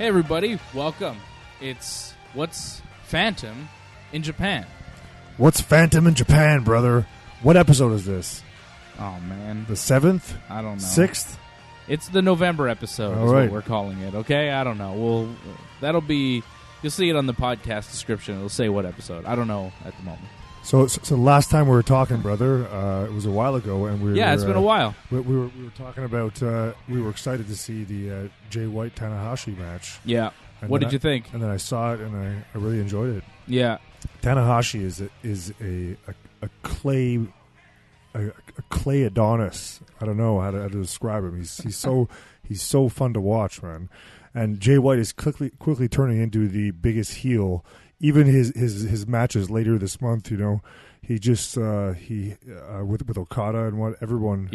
Hey everybody, welcome. It's What's Phantom in Japan. What's Phantom in Japan, brother? What episode is this? Oh man, The 7th? I don't know. 6th? It's the November episode. All is right. what we're calling it. Okay, I don't know. That'll be. You'll see it on the podcast description. It'll say what episode. I don't know at the moment. So last time we were talking, brother, it was a while ago, and it's been a while. We were talking about. We were excited to see the Jay White Tanahashi match. Yeah. And What did you think? And then I saw it, and I really enjoyed it. Yeah. Tanahashi is a clay Adonis. I don't know how to describe him. He's so fun to watch, man. And Jay White is quickly turning into the biggest heel. Even his matches later this month, you know, he just with Okada and what everyone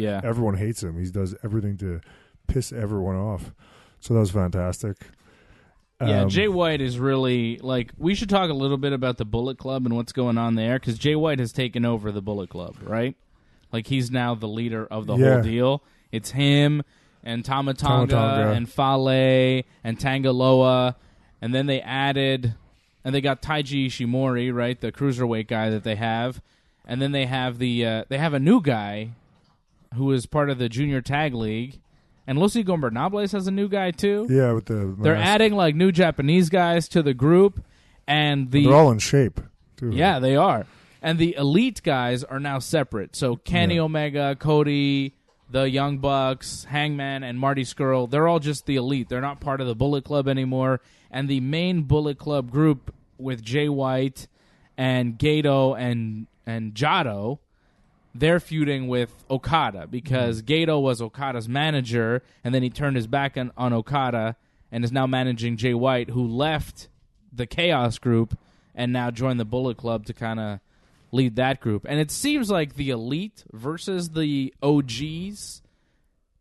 hates him. He does everything to piss everyone off. So that was fantastic. Yeah, Jay White is really, we should talk a little bit about the Bullet Club and what's going on there, because Jay White has taken over the Bullet Club, right? Like, he's now the leader of the whole deal. It's him and Tama Tonga and Fale and Tangaloa, and then they added, and they got Taiji Ishimori, right, the cruiserweight guy that they have, and then they have they have a new guy who is part of the Junior Tag League. And Los Ingobernables has a new guy, too. Yeah, with the... They're adding, new Japanese guys to the group. And they're all in shape, too. Yeah, they are. And the elite guys are now separate. So Kenny Omega, Cody, the Young Bucks, Hangman, and Marty Scurll, they're all just the elite. They're not part of the Bullet Club anymore. And the main Bullet Club group with Jay White and Gato and Jado... they're feuding with Okada because Gato was Okada's manager, and then he turned his back on Okada and is now managing Jay White, who left the Chaos group and now joined the Bullet Club to kind of lead that group. And it seems like the Elite versus the OGs,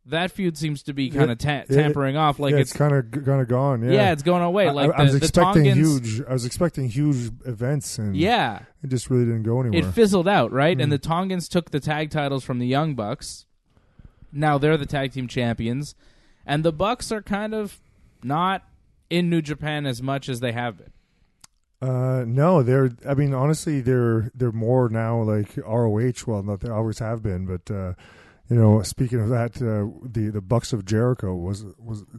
that feud seems to be kind of tampering off. It's kind of gone. Yeah, it's going away. I was expecting huge events, and it just really didn't go anywhere. It fizzled out, right? And the Tongans took the tag titles from the Young Bucks. Now they're the tag team champions, and the Bucks are kind of not in New Japan as much as they have been. No, honestly, they're more now like ROH. Well, not they always have been, but. Speaking of that, the Bucks of Jericho was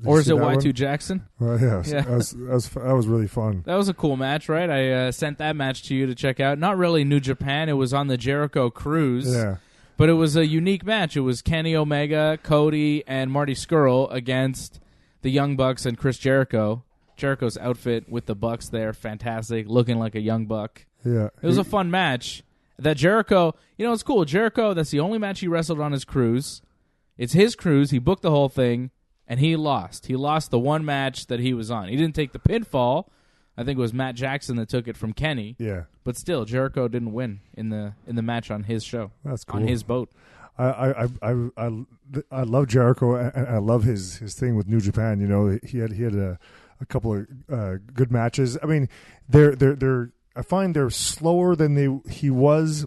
or is it Y2 Jackson? Well, yeah. That was really fun. That was a cool match, right? I sent that match to you to check out. Not really New Japan. It was on the Jericho cruise. Yeah. But it was a unique match. It was Kenny Omega, Cody, and Marty Scurll against the Young Bucks and Chris Jericho. Jericho's outfit with the Bucks there, fantastic, looking like a young buck. Yeah. It was a fun match. That Jericho, it's cool. Jericho, that's the only match he wrestled on his cruise. It's his cruise. He booked the whole thing, and he lost. He lost the one match that he was on. He didn't take the pinfall. I think it was Matt Jackson that took it from Kenny. Yeah. But still, Jericho didn't win in the match on his show. That's cool. On his boat. I love Jericho, and I love his thing with New Japan. He had a couple of good matches. I mean, they're I find they're slower than he was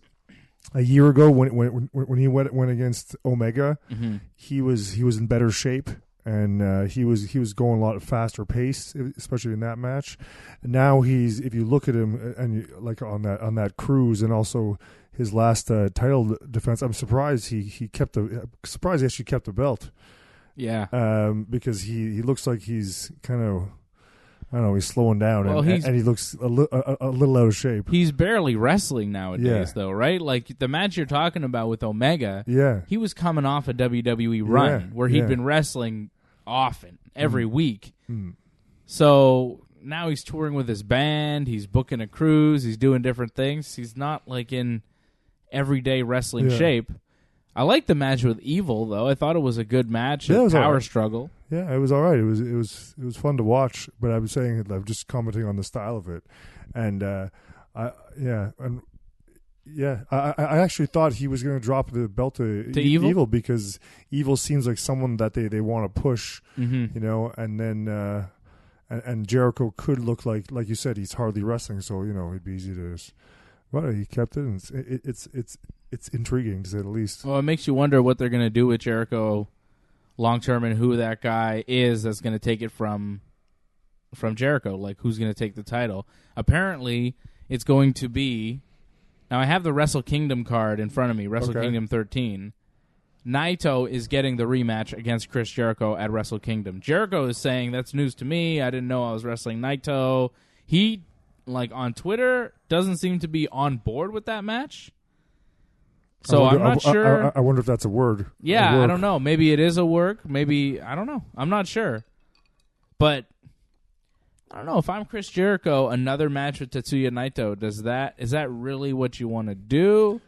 a year ago when he went against Omega. Mm-hmm. He was in better shape, and he was going a lot faster pace, especially in that match. And now if you look at him and on that cruise, and also his last title defense, I'm surprised he actually kept the belt. Yeah, because he looks like he's kind of. I don't know, he's slowing down, and he looks a little out of shape. He's barely wrestling nowadays, though, right? Like, the match you're talking about with Omega, he was coming off a WWE run where he'd been wrestling often, every week. So now he's touring with his band, he's booking a cruise, he's doing different things. He's not, in everyday wrestling shape. I liked the match with Evil, though. I thought it was a good match. Yeah, it was Power Struggle. Yeah, it was all right. It was fun to watch. But I was saying, I'm just commenting on the style of it, and I actually thought he was going to drop the belt to Evil, because Evil seems like someone that they want to push, and then and Jericho could look like you said, he's hardly wrestling, so it'd be easy to. But he kept it, and it's intriguing, to say the least. Well, it makes you wonder what they're going to do with Jericho long term, and who that guy is that's going to take it from from Jericho, like who's going to take the title. Apparently, it's going to be... Now, I have the Wrestle Kingdom card in front of me, Wrestle Kingdom 13. Naito is getting the rematch against Chris Jericho at Wrestle Kingdom. Jericho is saying, that's news to me. I didn't know I was wrestling Naito. He, like, on Twitter, doesn't seem to be on board with that match. So I'm not sure. I wonder if that's a word. Yeah, I don't know. Maybe it is a work. Maybe, I don't know. I'm not sure. But I don't know. If I'm Chris Jericho, another match with Tetsuya Naito, is that really what you want to do?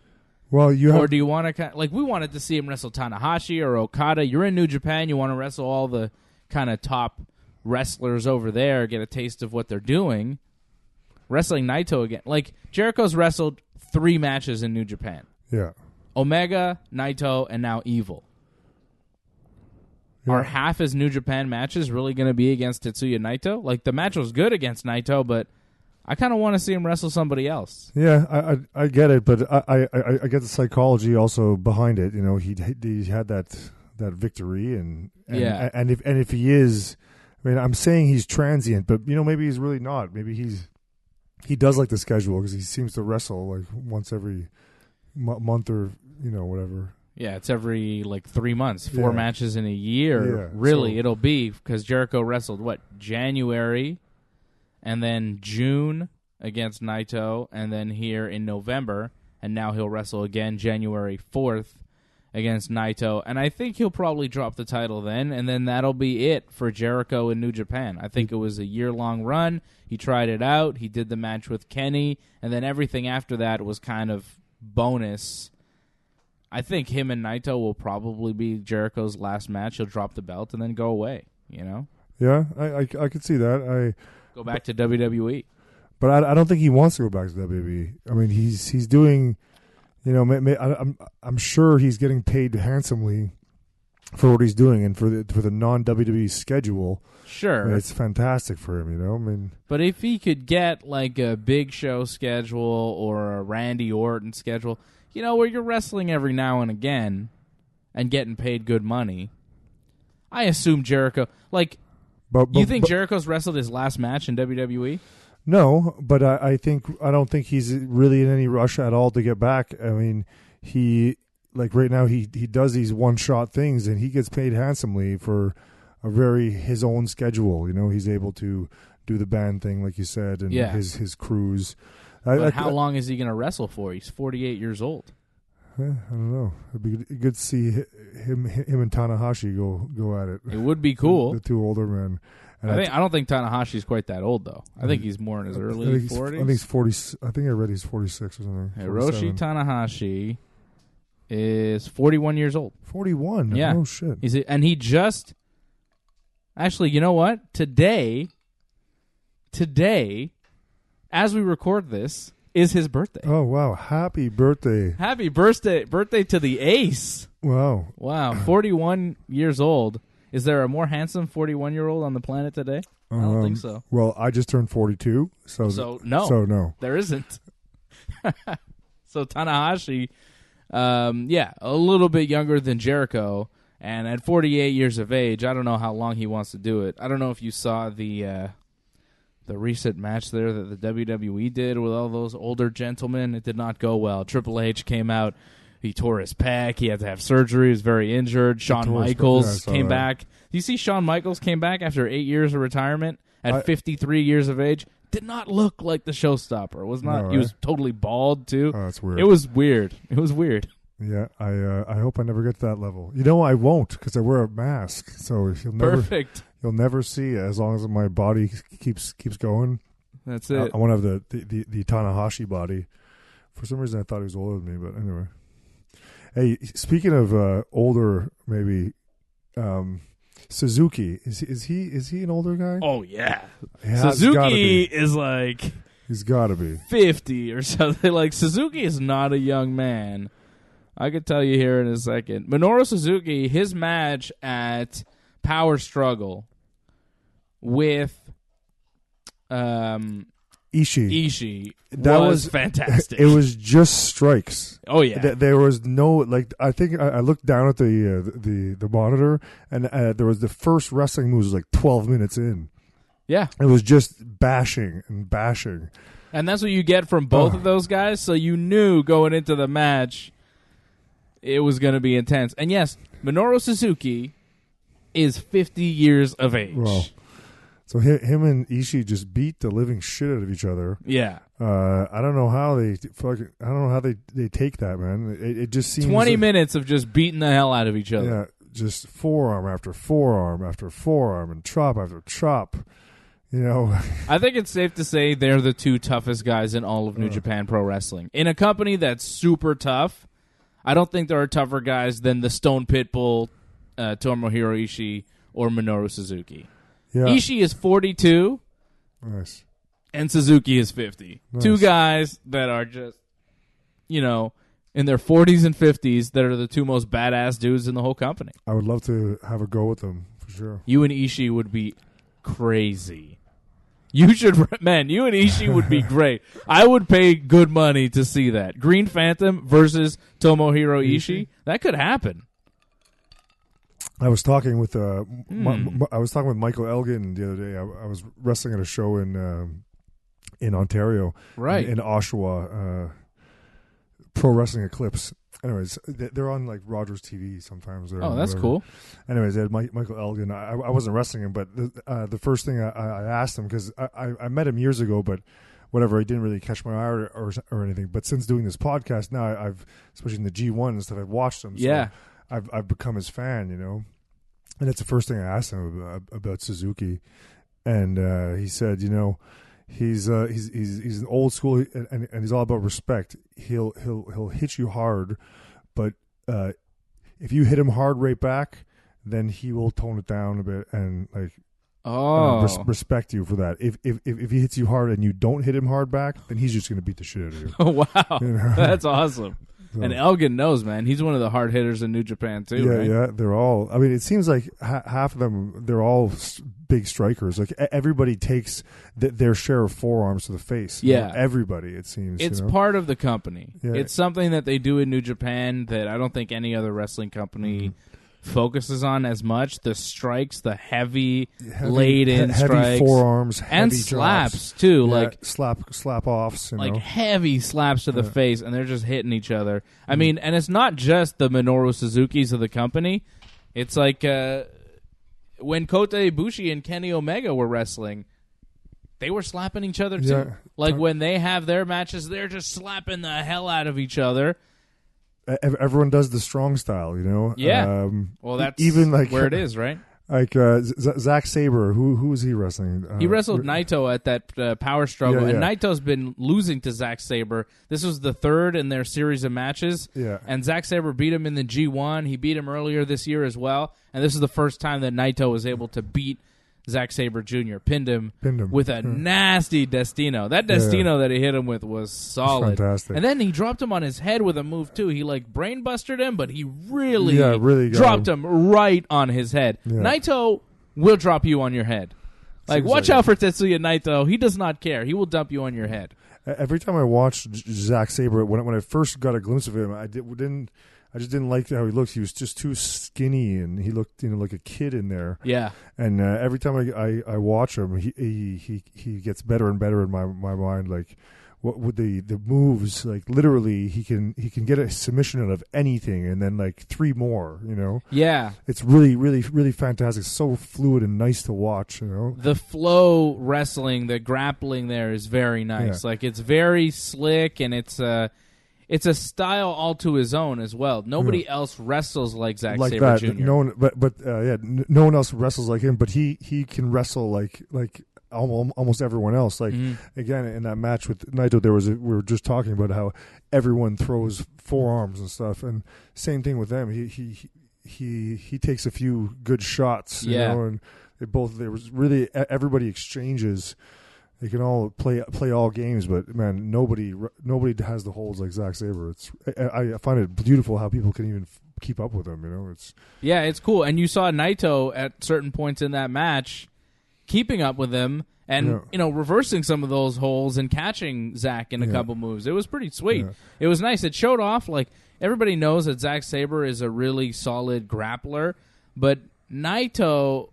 Well, or do you want to, like, we wanted to see him wrestle Tanahashi or Okada. You're in New Japan. You want to wrestle all the kind of top wrestlers over there, get a taste of what they're doing. Wrestling Naito again. Like, Jericho's wrestled 3 matches in New Japan. Yeah. Omega, Naito, and now Evil. Yeah. Are half his New Japan matches really going to be against Tetsuya Naito? Like, the match was good against Naito, but I kind of want to see him wrestle somebody else. Yeah, I get it, but I get the psychology also behind it. You know, he had that victory, and if he is, I mean, I'm saying he's transient, but you know, maybe he's really not. Maybe he does like the schedule because he seems to wrestle like once every month or whatever. Yeah, it's every like 3 months, 4 matches in a year. Yeah, really, it'll be because Jericho wrestled January. And then June against Naito, and then here in November, and now he'll wrestle again January 4th against Naito. And I think he'll probably drop the title then, and then that'll be it for Jericho in New Japan. I think it was a year-long run. He tried it out. He did the match with Kenny, and then everything after that was kind of bonus. I think him and Naito will probably be Jericho's last match. He'll drop the belt and then go away, you know? Yeah, I could see that. Go back to WWE. But I don't think he wants to go back to WWE. I mean, he's doing, I'm sure he's getting paid handsomely for what he's doing and for the non-WWE schedule. Sure. I mean, it's fantastic for him, I mean. But if he could get like a Big Show schedule or a Randy Orton schedule, where you're wrestling every now and again and getting paid good money, I assume Jericho, like, you think Jericho's wrestled his last match in WWE? No, but I don't think he's really in any rush at all to get back. I mean, he right now he does these one-shot things and he gets paid handsomely for his own schedule. He's able to do the band thing, like you said, and his cruise. But how long is he going to wrestle for? He's 48 years old. I don't know. It'd be good to see him and Tanahashi go at it. It would be cool. The 2 older men. And I don't think Tanahashi's quite that old though. I think he's more in his early 40s. I think he's 40. I think I read he's 46 or something. Hiroshi Tanahashi is 41 years old. 41. Yeah. Oh shit. And he just actually, you know what? Today, as we record this, is his birthday. Oh, wow. Happy birthday. Happy birthday to the ace. Wow. 41 years old. Is there a more handsome 41-year-old on the planet today? I don't think so. Well, I just turned 42. So no. There isn't. So Tanahashi, a little bit younger than Jericho. And at 48 years of age, I don't know how long he wants to do it. I don't know if you saw the recent match there that the WWE did with all those older gentlemen. It did not go well. Triple H came out. He tore his pec. He had to have surgery. He was very injured. Shawn Michaels came back. Do you see Shawn Michaels came back after 8 years of retirement at 53 years of age? Did not look like the showstopper. Was not. He was totally bald too. Oh, that's weird. It was weird. Yeah, I hope I never get to that level. I won't because I wear a mask. So you'll never see as long as my body keeps going. That's it. I want to have the Tanahashi body. For some reason, I thought he was older than me, but anyway. Hey, speaking of older, maybe Suzuki is he an older guy? Oh yeah, Suzuki is like he's got to be 50 or something. Like Suzuki is not a young man. I could tell you here in a second. Minoru Suzuki, his match at Power Struggle with Ishii was fantastic. It was just strikes. Oh yeah, there was no I think I looked down at the monitor and there was the first wrestling moves was 12 minutes in. Yeah. It was just bashing and bashing. And that's what you get from both of those guys. So you knew going into the match it was going to be intense. And yes, Minoru Suzuki is 50 years of age. Well, so him and Ishii just beat the living shit out of each other. Yeah. I don't know how they take that, man. It just seems 20 minutes of just beating the hell out of each other. Yeah, just forearm after forearm after forearm and chop after chop. You know, I think it's safe to say they're the two toughest guys in all of New Japan Pro Wrestling. In a company that's super tough, I don't think there are tougher guys than the Stone Pitbull, Tomohiro Ishii, or Minoru Suzuki. Yeah. Ishii is 42, nice, and Suzuki is 50. Nice. Two guys that are just, in their 40s and 50s that are the two most badass dudes in the whole company. I would love to have a go with them for sure. You and Ishii would be crazy. You and Ishii would be great. I would pay good money to see that. Green Phantom versus Tomohiro Ishii. That could happen. I was talking with Michael Elgin the other day. I was wrestling at a show in Ontario, right? In Oshawa, Pro Wrestling Eclipse. Anyways, they're on like Rogers TV sometimes. Oh, that's cool. Anyways, they had Michael Elgin. I wasn't wrestling him, but the first thing I asked him, because I met him years ago, but whatever, he didn't really catch my eye or anything. But since doing this podcast now, I've, especially in the G1 and stuff, I've watched him. So yeah. I've become his fan, And that's the first thing I asked him about Suzuki. And he said, he's an old school, and he's all about respect. He'll hit you hard, but if you hit him hard right back, then he will tone it down a bit and respect you for that. If he hits you hard and you don't hit him hard back, then he's just going to beat the shit out of you. Oh wow, that's awesome. So. And Elgin knows, man. He's one of the hard hitters in New Japan too. Yeah, right? Yeah. They're all. I mean, it seems like half of them. They're all big strikers. Like everybody takes their share of forearms to the face. Yeah, everybody. It seems it's part of the company. Yeah. It's something that they do in New Japan that I don't think any other wrestling company focuses on as much. The strikes, the heavy laid-in strikes, forearms, and slaps too. Yeah, like slap offs, heavy slaps to the face, and they're just hitting each other. I mean, and it's not just the Minoru Suzukis of the company. It's like when Kota Ibushi and Kenny Omega were wrestling, they were slapping each other too. Yeah. Like when they have their matches, they're just slapping the hell out of each other. Everyone does the strong style, Yeah. Well, that's even like where it is, right? Like Zack Sabre, who was he wrestling? He wrestled Naito at that Power Struggle, Yeah. and Naito's been losing to Zack Sabre. This was the third in their series of matches, and Zack Sabre beat him in the G1. He beat him earlier this year as well, and this is the first time that Naito was able to beat Zack Sabre Jr. Pinned him with a nasty Destino. That Destino that he hit him with was solid. Fantastic. And then he dropped him on his head with a move, too. He, brain busted him, but he really dropped him right on his head. Yeah. Naito will drop you on your head. Watch out for Tetsuya Naito. He does not care. He will dump you on your head. Every time I watched Zack Sabre, when I first got a glimpse of him, I just didn't like how he looked. He was just too skinny, and he looked, like a kid in there. Yeah. And every time I watch him, he gets better and better in my mind. Like what with the moves, like literally, he can get a submission out of anything, and then 3 more. Yeah. It's really, really, really fantastic. So fluid and nice to watch. The flow wrestling, the grappling there is very nice. Yeah. It's very slick, and it's a style all to his own as well. Nobody else wrestles like Zack Sabre Jr. No one, no one else wrestles like him. But he can wrestle like almost everyone else. Again, in that match with Naito, we were just talking about how everyone throws forearms and stuff, and same thing with them. He takes a few good shots, and there was really everybody exchanges. They can all play all games, but man, nobody has the holds like Zack Sabre. I find it beautiful how people can even keep up with him. It's cool. And you saw Naito at certain points in that match keeping up with him and reversing some of those holds and catching Zack in a couple moves. It was pretty sweet. Yeah. It was nice. It showed off everybody knows that Zack Sabre is a really solid grappler, but Naito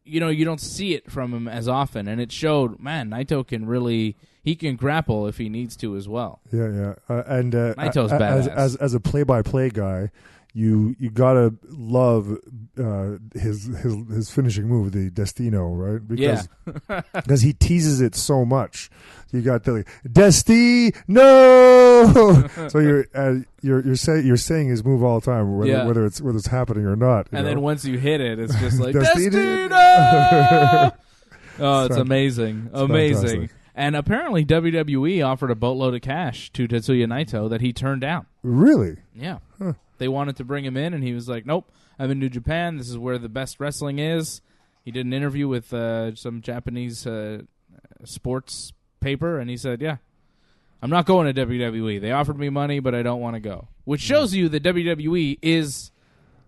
you don't see it from him as often, and it showed. Man, Naito he can grapple if he needs to as well. Yeah. And Naito's badass. As a play-by-play guy, you gotta love his finishing move, the Destino, right? Because he teases it so much. You got the Destino. So you're saying his move all the time, whether it's happening or not. And then once you hit it, it's just like Destino. Oh, it's amazing, amazing. Fantastic. And apparently WWE offered a boatload of cash to Tetsuya Naito that he turned down. Really? Yeah. Huh. They wanted to bring him in, and he was like, nope, I'm in New Japan. This is where the best wrestling is. He did an interview with some Japanese sports paper, and he said, yeah, I'm not going to WWE. They offered me money, but I don't want to go. Which shows you that WWE is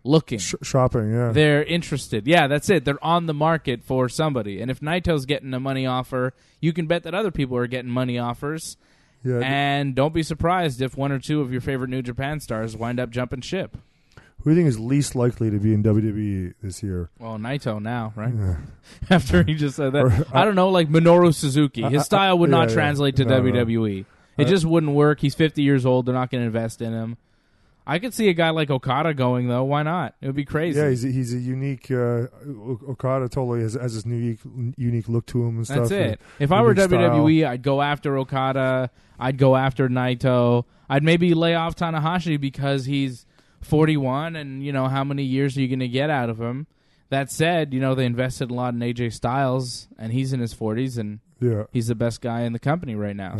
looking. Shopping, yeah. They're interested. Yeah, that's it. They're on the market for somebody. And if Naito's getting a money offer, you can bet that other people are getting money offers. Yeah. And don't be surprised if one or two of your favorite New Japan stars wind up jumping ship. Who do you think is least likely to be in WWE this year? Well, Naito now, right? Yeah. After he just said that. I don't know, like Minoru Suzuki. His style would not translate to WWE. No. It just wouldn't work. He's 50 years old. They're not going to invest in him. I could see a guy like Okada going, though. Why not? It would be crazy. Yeah, he's a unique... Okada totally has this unique look to him and stuff. That's it. If I were WWE, I'd go after Okada. I'd go after Naito. I'd maybe lay off Tanahashi because he's 41, and, how many years are you going to get out of him? That said, they invested a lot in AJ Styles, and he's in his 40s, and he's the best guy in the company right now.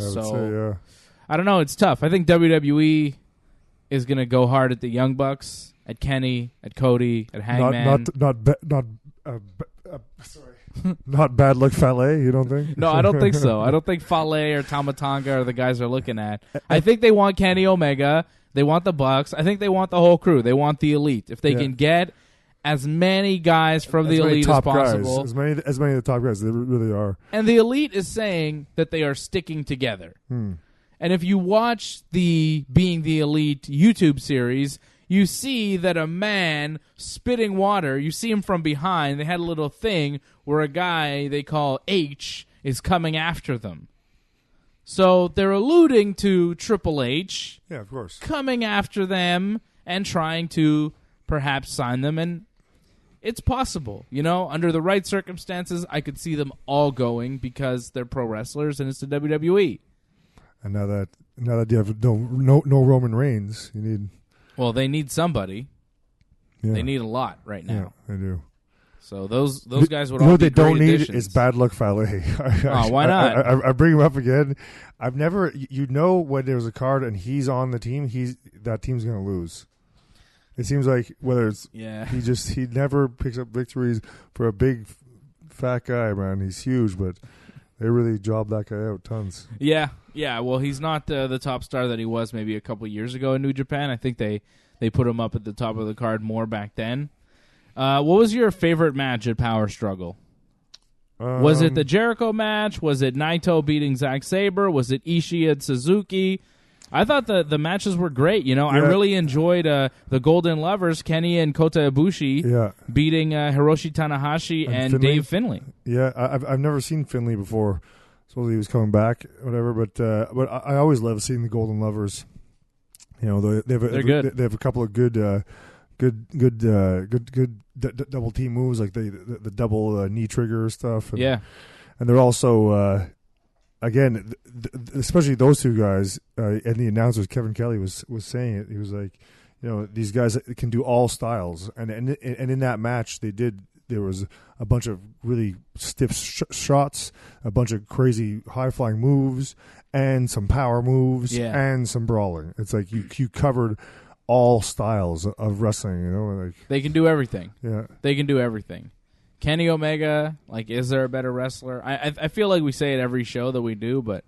I don't know. It's tough. I think WWE is going to go hard at the Young Bucks, at Kenny, at Cody, at Hangman. Not bad luck Fale, you don't think? No, I don't think so. I don't think Fale or Tama Tonga are the guys they're looking at. I think they want Kenny Omega. They want the Bucks. I think they want the whole crew. They want the Elite. If they can get as many guys from the Elite as possible. As many of the top guys. They really are. And the Elite is saying that they are sticking together. And if you watch the Being the Elite YouTube series, you see that a man spitting water, you see him from behind. They had a little thing where a guy they call H is coming after them. So they're alluding to Triple H. Yeah, of course. Coming after them and trying to perhaps sign them. And it's possible. Under the right circumstances, I could see them all going because they're pro wrestlers and it's the WWE. And now that you have no Roman Reigns, you need... Well, they need somebody. Yeah. They need a lot right now. Yeah, they do. So those guys would all be great don't additions. Need is bad luck Fale. Why not? I bring him up again. I've never... when there's a card and he's on the team, that team's going to lose. It seems like whether it's... Yeah. He never picks up victories for a big, fat guy, man. He's huge, but... They really jobbed that guy out tons. Yeah. Well, he's not the top star that he was maybe a couple years ago in New Japan. I think they put him up at the top of the card more back then. What was your favorite match at Power Struggle? Was it the Jericho match? Was it Naito beating Zack Sabre? Was it Ishii and Suzuki? I thought the matches were great. I really enjoyed the Golden Lovers, Kenny and Kota Ibushi, beating Hiroshi Tanahashi and Dave Finlay. Yeah, I've never seen Finlay before. Supposedly he was coming back, whatever. But I always love seeing the Golden Lovers. They're good. They have a couple of good double team moves, like the double knee trigger stuff. And they're also. Again, especially those two guys, and the announcers, Kevin Kelly was saying it. He was like, these guys can do all styles, and in that match there was a bunch of really stiff shots, a bunch of crazy high flying moves, and some power moves, and some brawling. It's like you covered all styles of wrestling. They can do everything. Yeah, they can do everything. Kenny Omega, is there a better wrestler? I feel like we say it every show that we do, but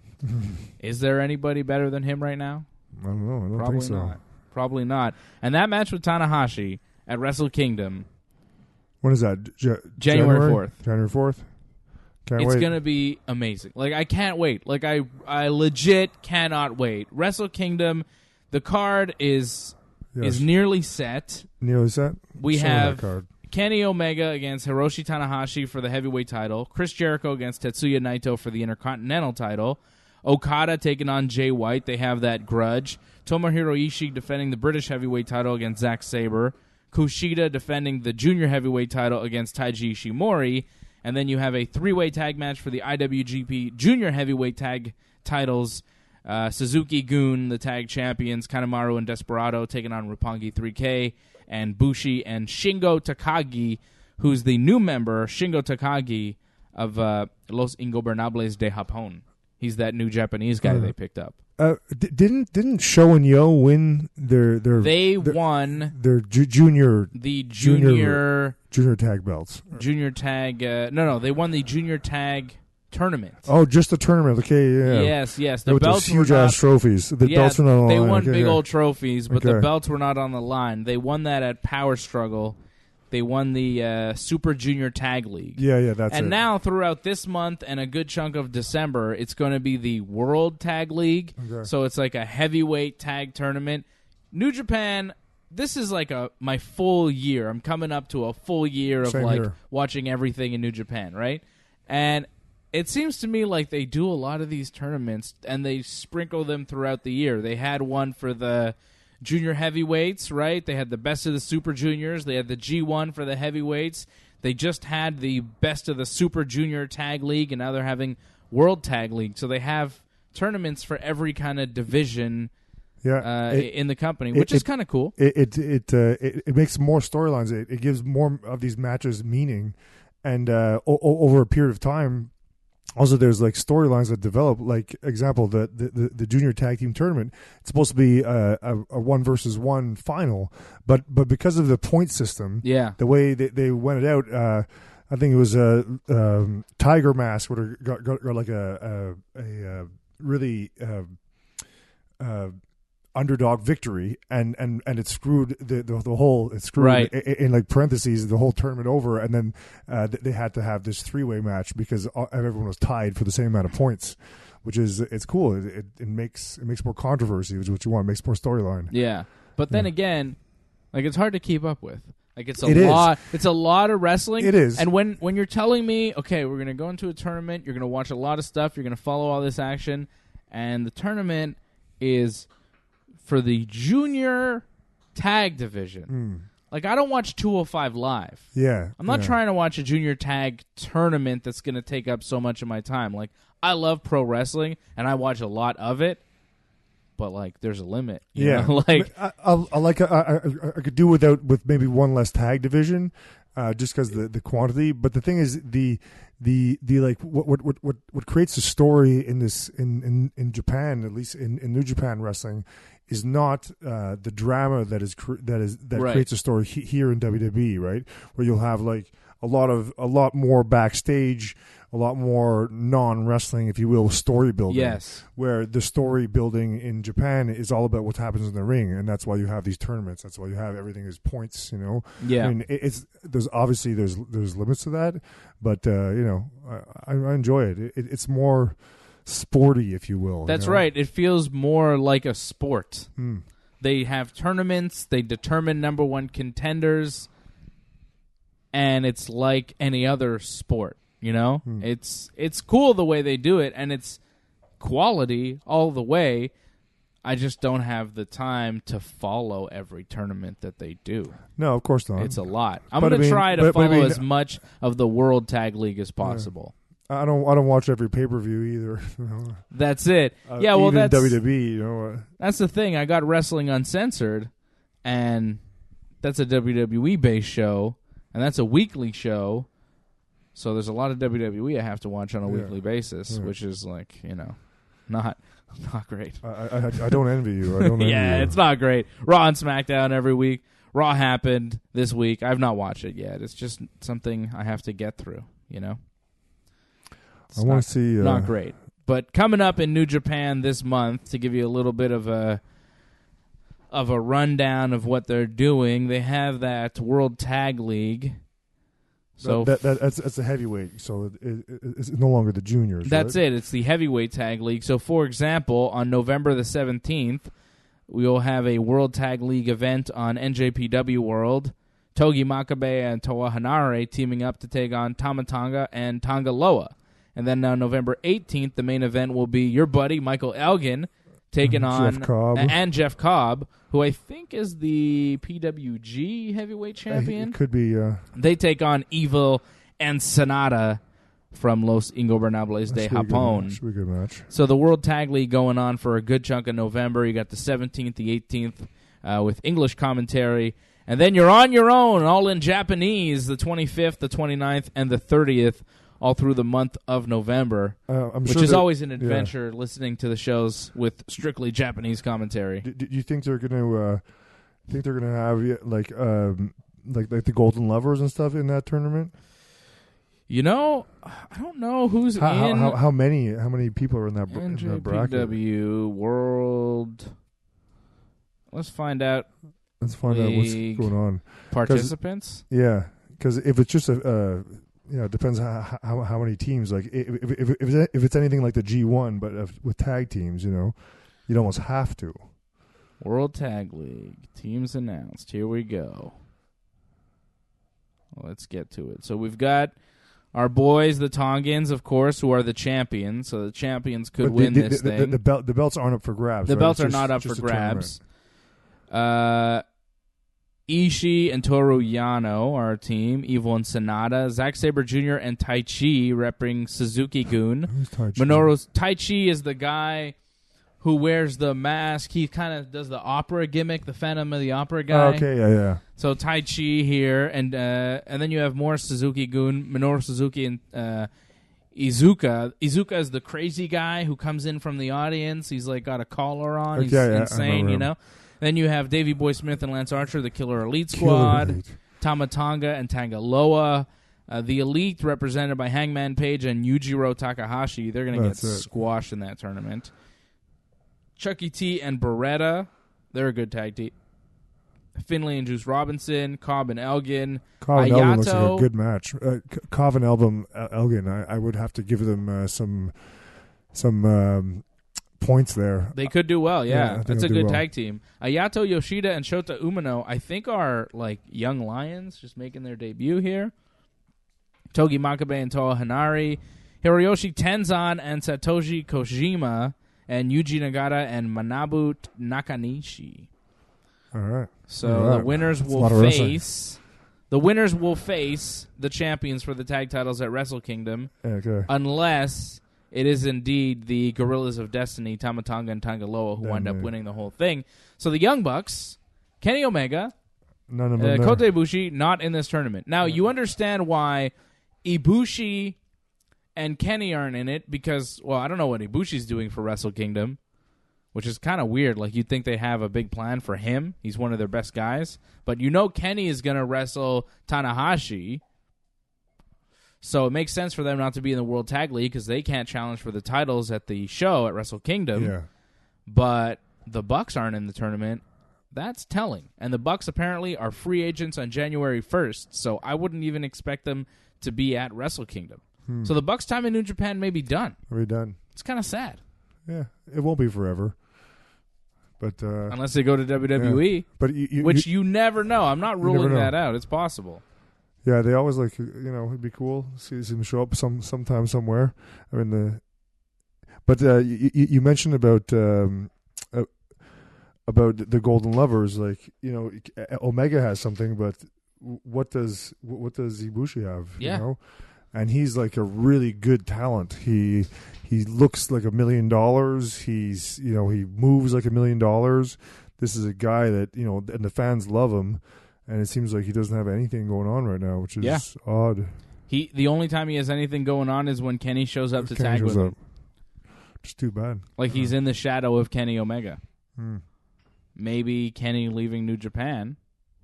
is there anybody better than him right now? I don't know. I don't think so. Probably not. And that match with Tanahashi at Wrestle Kingdom. When is that? January 4th. January 4th? It's going to be amazing. I can't wait. I legit cannot wait. Wrestle Kingdom, the card is nearly set. Nearly set? We have... Kenny Omega against Hiroshi Tanahashi for the heavyweight title. Chris Jericho against Tetsuya Naito for the Intercontinental title. Okada taking on Jay White. They have that grudge. Tomohiro Ishii defending the British heavyweight title against Zack Sabre. Kushida defending the junior heavyweight title against Taiji Ishimori. And then you have a three-way tag match for the IWGP junior heavyweight tag titles. Suzuki Gun, the tag champions, Kanemaru and Desperado taking on Roppongi 3K, and Bushi and Shingo Takagi, who's the new member, Shingo Takagi, of Los Ingobernables de Japón. He's that new Japanese guy they picked up. Didn't Sho and Yo win their won their junior tag belts? Junior tag no, they won the junior tag tournament. Oh, just the tournament. Okay, yeah. Yes. The belts huge ass trophies. The belts were not on the line. They won big old trophies, but the belts were not on the line. They won that at Power Struggle. They won the Super Junior Tag League. Yeah, that's it. And now, throughout this month and a good chunk of December, it's going to be the World Tag League. Okay. So it's like a heavyweight tag tournament. New Japan, this is like my full year. I'm coming up to a full year of watching everything in New Japan, right? And it seems to me like they do a lot of these tournaments, and they sprinkle them throughout the year. They had one for the junior heavyweights, right? They had the best of the Super Juniors. They had the G1 for the heavyweights. They just had the best of the Super Junior Tag League, and now they're having World Tag League. So they have tournaments for every kind of division in the company, which is kind of cool. It makes more storylines. It gives more of these matches meaning, and over a period of time. Also, there's like storylines that develop. Like example, the junior tag team tournament. It's supposed to be a 1-versus-1 final, but because of the point system, the way they went it out, I think it was Tiger Mask would have got like a really underdog victory, and it screwed the whole in like parentheses the whole tournament over, and then they had to have this 3-way match because everyone was tied for the same amount of points, which is it's cool. It makes more controversy, which is what you want. It makes more storyline. Yeah, but then again, like it's hard to keep up with. Like it's a lot of wrestling. It is. And when you're telling me, okay, we're gonna go into a tournament, you're gonna watch a lot of stuff, you're gonna follow all this action, and the tournament is for the junior tag division. Like, I don't watch 205 Live. Yeah. I'm not trying to watch a junior tag tournament that's going to take up so much of my time. Like, I love pro wrestling, and I watch a lot of it, but, like, there's a limit. You know? Like, I could do with maybe one less tag division, just because the quantity. But the thing is, the like what creates a story in this in Japan, at least in New Japan wrestling, is not the drama that creates a story here in WWE, right? Where you'll have like a lot more backstage, a lot more non-wrestling, if you will, story building. Yes. Where the story building in Japan is all about what happens in the ring, and that's why you have these tournaments. That's why you have everything is points. You know. Yeah. I mean, there's obviously there's limits to that, but I enjoy it. It's more sporty, if you will. That's right. It feels more like a sport. They have tournaments. They determine number one contenders, and it's like any other sport. You know, it's cool the way they do it, and it's quality all the way. I just don't have the time to follow every tournament that they do. No, of course not. It's a lot. I'm going to try to follow as much of the World Tag League as possible. I don't watch every pay-per-view either. That's it. Yeah, well, even that's WWE. You know, that's the thing. I got Wrestling Uncensored, and that's a WWE-based show, and that's a weekly show. So there's a lot of WWE I have to watch on a weekly basis, which is like, not great. I don't envy you. I don't envy you. It's not great. Raw and SmackDown every week. Raw happened this week. I've not watched it yet. It's just something I have to get through. I want to see. Not great. But coming up in New Japan this month, to give you a little bit of a rundown of what they're doing, they have that World Tag League. So that's a heavyweight. So it's no longer the juniors. That's right? it. It's the heavyweight tag league. So, for example, on November the 17th, we will have a World Tag League event on NJPW World. Togi Makabe and Toa Hanare teaming up to take on Tama Tonga and Tonga Loa. And then on November 18th, the main event will be your buddy Michael Elgin taking on Jeff Cobb. And Jeff Cobb, who I think is the PWG heavyweight champion. It could be. They take on Evil and Sonata from Los Ingobernables de Japón. Should be a good match. So the World Tag League going on for a good chunk of November. You got the 17th, the 18th with English commentary. And then you're on your own, all in Japanese, the 25th, the 29th, and the 30th, all through the month of November, which is always an adventure, listening to the shows with strictly Japanese commentary. Do you think they're going to have like the Golden Lovers and stuff in that tournament? You know, I don't know who's in. How many people are in that bracket? NJPW World. Let's find out. Let's find out what's going on. Participants? Yeah, because if it's just it depends how many teams. Like if it's anything like the G1, but with tag teams, you'd almost have to. World Tag League teams announced. Here we go. Let's get to it. So we've got our boys, the Tongans, of course, who are the champions. So the champions could win this thing. The belts aren't up for grabs. The belts are not up for grabs. Ishii and Toru Yano are our team. Evil and Sonata. Zack Sabre Jr. and Tai Chi repping Suzuki-gun. Who's Tai Chi? Minoru Tai Chi is the guy who wears the mask. He kind of does the opera gimmick, the Phantom of the Opera guy. Oh, okay, yeah. So Tai Chi here, and then you have more Suzuki-gun, Minoru Suzuki and Iizuka. Iizuka is the crazy guy who comes in from the audience. He's like got a collar on. He's insane, Then you have Davey Boy Smith and Lance Archer, the Killer Elite Squad. Tama Tonga and Tanga Loa. The Elite, represented by Hangman Page and Yujiro Takahashi. They're going to get squashed in that tournament. Chucky T and Beretta. They're a good tag team. Finlay and Juice Robinson. Cobb and Elgin. Cobb and Elgin looks like a good match. Cobb and Elgin, I would have to give them some points there. They could do well, yeah. That's a good tag team. Ayato Yoshida and Shota Umino, I think, are like young lions just making their debut here. Togi Makabe and Toa Hanare. Hiroyoshi Tenzan and Satoshi Kojima. And Yuji Nagata and Manabu Nakanishi. All right. So the winners will face the champions for the tag titles at Wrestle Kingdom. Okay. Unless it is indeed the Gorillas of Destiny, Tama Tonga and Tanga Loa, who wind up winning the whole thing. So the Young Bucks, Kenny Omega, Kota Ibushi, not in this tournament. Now, you understand why Ibushi and Kenny aren't in it because, well, I don't know what Ibushi's doing for Wrestle Kingdom, which is kind of weird. Like, you'd think they have a big plan for him. He's one of their best guys. But Kenny is going to wrestle Tanahashi. So it makes sense for them not to be in the World Tag League because they can't challenge for the titles at the show at Wrestle Kingdom. Yeah. But the Bucks aren't in the tournament. That's telling. And the Bucks apparently are free agents on January 1st, so I wouldn't even expect them to be at Wrestle Kingdom. So the Bucks' time in New Japan may be done. It's kind of sad. Yeah, it won't be forever. But unless they go to WWE, but which you never know. I'm not ruling that out. It's possible. Yeah, they always it'd be cool to see them show up sometime somewhere. I mean, but you mentioned about the Golden Lovers. Like, Omega has something, but what does Ibushi have? Yeah. You know? And he's like a really good talent. He looks like $1 million. He's he moves like $1 million. This is a guy that and the fans love him. And it seems like he doesn't have anything going on right now, which is odd. The only time he has anything going on is when Kenny shows up to tag with him. Just too bad. Like he's in the shadow of Kenny Omega. Maybe Kenny leaving New Japan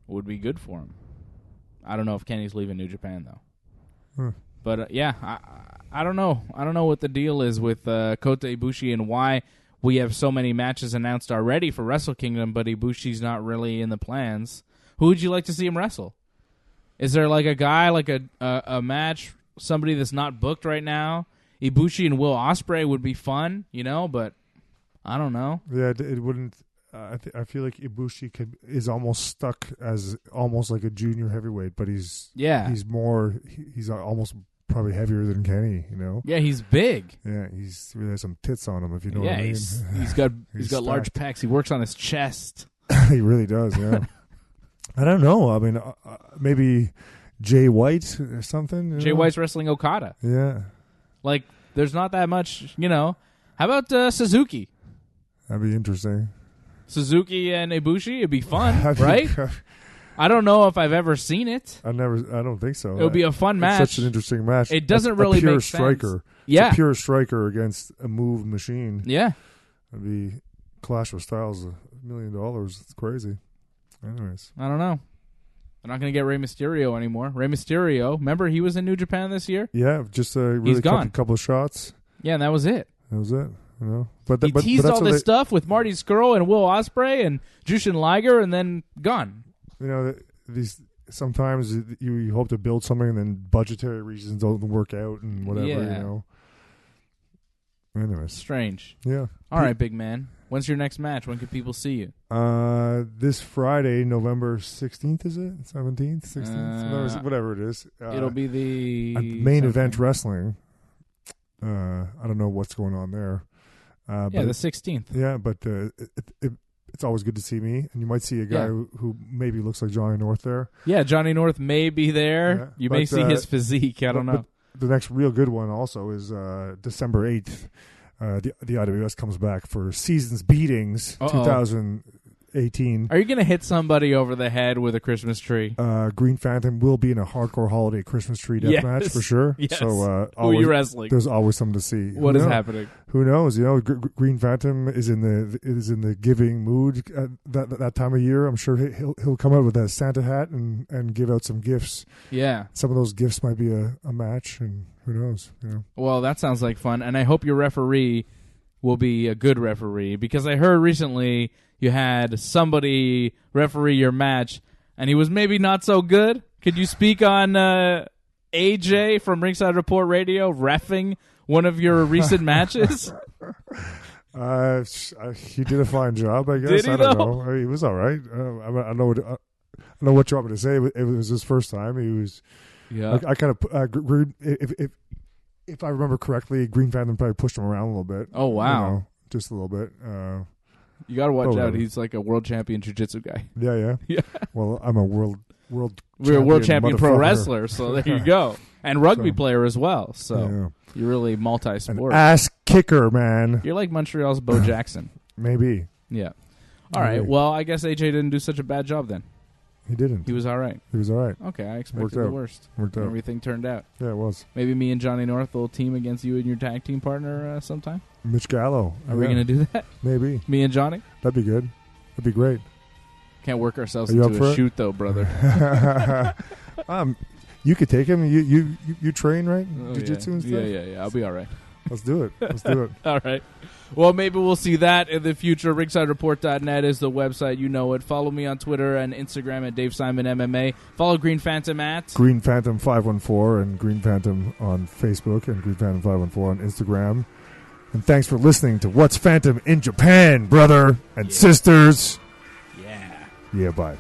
would be good for him. I don't know if Kenny's leaving New Japan though. But I don't know. I don't know what the deal is with Kota Ibushi and why we have so many matches announced already for Wrestle Kingdom, but Ibushi's not really in the plans. Who would you like to see him wrestle? Is there like a guy, like a match, somebody that's not booked right now? Ibushi and Will Ospreay would be fun, but I don't know. Yeah, it wouldn't. I feel like Ibushi is almost stuck as almost like a junior heavyweight, but he's almost probably heavier than Kenny, you know. Yeah, he's big. Yeah, he really has some tits on him, if you know what I mean. He's got large pecs. He works on his chest. He really does. Yeah. I don't know. I mean, maybe Jay White or something. Jay White's wrestling Okada. Yeah. Like, there's not that much, you know. How about Suzuki? That'd be interesting. Suzuki and Ibushi, it'd be fun, right? I don't know if I've ever seen it. I don't think so. It would be a fun match. Such an interesting match. It doesn't really pure make striker. sense. Yeah. It's a pure striker against a move machine. Yeah. It'd be Clash of Styles, $1 million. It's crazy. Anyways. I don't know. They're not going to get Rey Mysterio anymore. Rey Mysterio, remember he was in New Japan this year? Yeah, just a really couple of shots. Yeah, and that was it. That was it. You know, but he teased all this stuff with Marty Scurll and Will Ospreay and Jushin Liger, and then gone. You know, sometimes you hope to build something, and then budgetary reasons don't work out, and whatever. Yeah. You know. Anyways, strange. Yeah. All right, big man. When's your next match? When can people see you? This Friday, November 16th, is it? 17th, 16th, whatever it is. It'll be the main event wrestling. I don't know what's going on there. But the 16th. Yeah, but it's always good to see me, and you might see a guy who maybe looks like Johnny North there. Yeah, Johnny North may be there. You may see his physique. I don't know. The next real good one also is December 8th. The IWS comes back for Seasons Beatings 2018. Are you going to hit somebody over the head with a Christmas tree? Green Phantom will be in a hardcore holiday Christmas tree death match for sure. Yes. So who are you wrestling? There's always something to see. What is happening? Who knows? You know, Green Phantom is in the giving mood at that time of year. I'm sure he'll come out with a Santa hat and give out some gifts. Yeah. Some of those gifts might be a match, and who knows? You know. Well, that sounds like fun, and I hope your referee will be a good referee, because I heard recently you had somebody referee your match, and he was maybe not so good. Could you speak on AJ from Ringside Report Radio reffing one of your recent matches? He did a fine job, I guess. Did he, I don't know. I mean, he was all right. I know what you want me to say. It was his first time. He was. Yeah. I kind of if I remember correctly, Green Phantom probably pushed him around a little bit. Oh wow, you know, just a little bit. You got to watch out. He's like a world champion jiu-jitsu guy. Yeah. Well, I'm a world. We're a world champion pro wrestler, so there you go, and rugby player as well. So you're really multi-sport. An ass kicker, man. You're like Montreal's Bo Jackson. Maybe. Yeah. All right. Well, I guess AJ didn't do such a bad job then. He didn't. He was all right. Okay, I expected the worst. Worked out. Everything turned out. Yeah, it was. Maybe me and Johnny North will team against you and your tag team partner sometime. Mitch Gallo. Are we going to do that? Maybe. Me and Johnny? That'd be good. That'd be great. Can't work ourselves into a shoot, though, brother. You could take him. You train, right? Jiu-jitsu and stuff? Yeah. I'll be all right. Let's do it. All right. Well, maybe we'll see that in the future. RingsideReport.net is the website. You know it. Follow me on Twitter and Instagram at Dave Simon MMA. Follow Green Phantom at Green Phantom 514 and Green Phantom on Facebook and Green Phantom 514 on Instagram. And thanks for listening to What's Phantom in Japan, brother and sisters. Yeah. Yeah, bye.